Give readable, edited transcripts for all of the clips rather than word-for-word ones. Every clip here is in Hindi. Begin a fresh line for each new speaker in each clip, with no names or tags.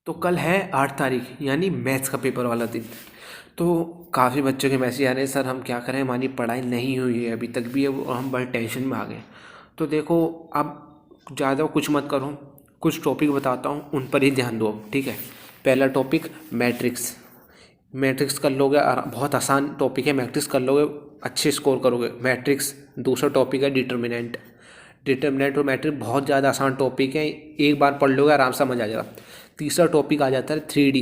तो कल है 8 तारीख यानी मैथ्स का पेपर वाला दिन। तो काफ़ी बच्चों के मैसेज आ रहे हैं, सर हम क्या करें, हमारी पढ़ाई नहीं हुई है अभी तक भी है और हम बड़े टेंशन में आ गए। तो देखो अब ज़्यादा कुछ मत करो, कुछ टॉपिक बताता हूँ उन पर ही ध्यान दो, ठीक है। पहला टॉपिक मैट्रिक्स। मैट्रिक्स कर लोगे, बहुत आसान टॉपिक है, मैट्रिक्स कर लोगे अच्छे स्कोर करोगे मैट्रिक्स। दूसरा टॉपिक है डिटर्मिनेंट। डिटर्मिनेंट और मैट्रिक्स बहुत ज़्यादा आसान टॉपिक है, एक बार पढ़ लोगे आराम से समझ आ जाएगा। तीसरा टॉपिक आ जाता है 3D,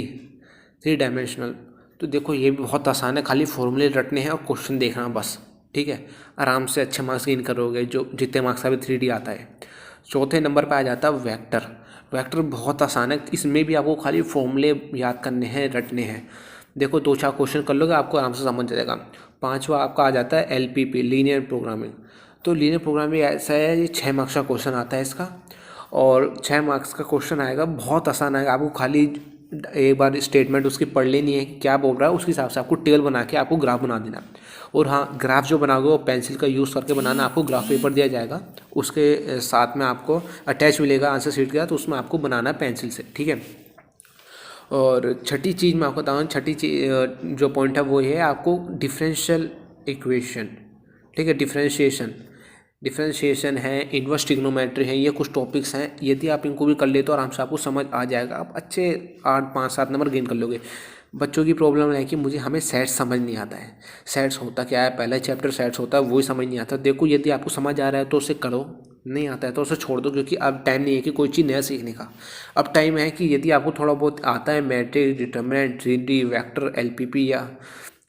3 डायमेंशनल। तो देखो ये भी बहुत आसान है, खाली फॉर्मूले रटने हैं और क्वेश्चन देखना बस, ठीक है। आराम से अच्छे मार्क्स गेन करोगे, जो जितने मार्क्स का भी 3D आता है। चौथे नंबर पे आ जाता है वेक्टर। वेक्टर बहुत आसान है, इसमें भी आपको खाली फॉर्मूले याद करने हैं, रटने हैं। देखो 2-4 क्वेश्चन कर लोगे आपको आराम से समझ जाएगा। पांचवा आपका आ जाता है LPP, लीनियर प्रोग्रामिंग। तो लीनियर प्रोग्रामिंग ऐसा है, ये 6 मार्क्स का क्वेश्चन आता है इसका, और 6 मार्क्स का क्वेश्चन आएगा, बहुत आसान आएगा। आपको खाली एक बार स्टेटमेंट उसकी पढ़ लेनी है, क्या बोल रहा है उसके हिसाब से आपको टेबल बना के आपको ग्राफ बना देना। और हाँ, ग्राफ जो बनाओगे वो पेंसिल का यूज़ करके बनाना। आपको ग्राफ पेपर दिया जाएगा, उसके साथ में आपको अटैच मिलेगा आंसर शीट का, तो उसमें आपको बनाना है पेंसिल से, ठीक है। और छठी चीज़ मैं आपको बताऊँ, छठी चीज़ जो पॉइंट है वो ये है, आपको डिफरेंशियल इक्वेशन, ठीक है, डिफरेंशिएशन है, इन्वर्स ट्रिग्नोमेट्री है, ये कुछ टॉपिक्स हैं। यदि आप इनको भी कर ले तो आराम से आपको समझ आ जाएगा, आप अच्छे 8-5-7 नंबर गेन कर लोगे। बच्चों की प्रॉब्लम है कि मुझे हमें सेट्स समझ नहीं आता है। सेट्स होता क्या है, पहला चैप्टर सेट्स होता है, वही समझ नहीं आता। देखो यदि आपको समझ आ रहा है तो उसे करो, नहीं आता है तो उसे छोड़ दो, क्योंकि अब टाइम नहीं है कि कोई चीज़ नया सीखने का। अब टाइम है कि यदि आपको थोड़ा बहुत आता है matrix, determinant, 3D, vector, LPP या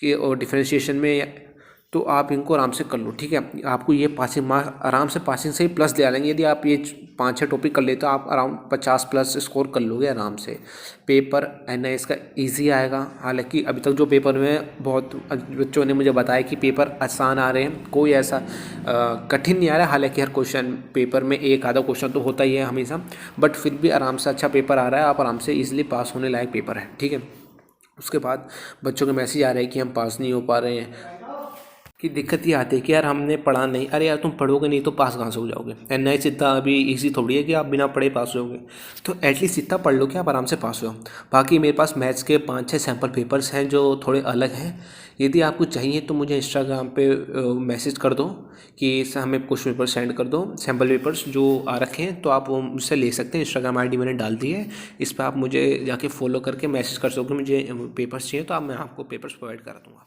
कि और डिफरेंशिएशन में, तो आप इनको आराम से कर लो, ठीक है। आपको ये पासिंग मार्क्स आराम से, पासिंग से ही प्लस ले लेंगे। यदि आप ये 5-6 टॉपिक कर लेते हो आप अराउंड 50+ स्कोर कर लोगे आराम से। पेपर NIS का इजी आएगा, हालांकि अभी तक जो पेपर में बहुत बच्चों ने मुझे बताया कि पेपर आसान आ रहे हैं, कोई ऐसा कठिन नहीं आ रहा है। हालांकि हर क्वेश्चन पेपर में एक आधा क्वेश्चन तो होता ही है हमेशा, बट फिर भी आराम से अच्छा पेपर आ रहा है, आप आराम से ईजिली पास होने लायक पेपर है, ठीक है। उसके बाद बच्चों के मैसेज आ रहे हैं कि हम पास नहीं हो पा रहे हैं, कि दिक्कत ये आती है कि यार हमने पढ़ा नहीं। अरे यार तुम पढ़ोगे नहीं तो पास कहाँ से हो जाओगे। NIS इतना अभी इजी थोड़ी है कि आप बिना पढ़े पास होगे, तो एटलीस्ट इतना पढ़ लो कि आप आराम से पास हो। बाकी मेरे पास मैथ्स के 5-6 सैम्पल पेपर्स हैं जो थोड़े अलग हैं। यदि आपको चाहिए तो मुझे इंस्टाग्राम पे मैसेज कर दो कि सर हमें कुछ पेपर सेंड कर दो, सैम्पल पेपर्स जो आ रखे हैं, तो आप वो मुझसे ले सकते हैं। इंस्टाग्राम ID मैंने डाल दी है, इस पर आप मुझे जाके फॉलो करके मैसेज कर सकते हो। मुझे पेपर्स चाहिए तो आप मैं आपको पेपर्स प्रोवाइड करा दूँगा।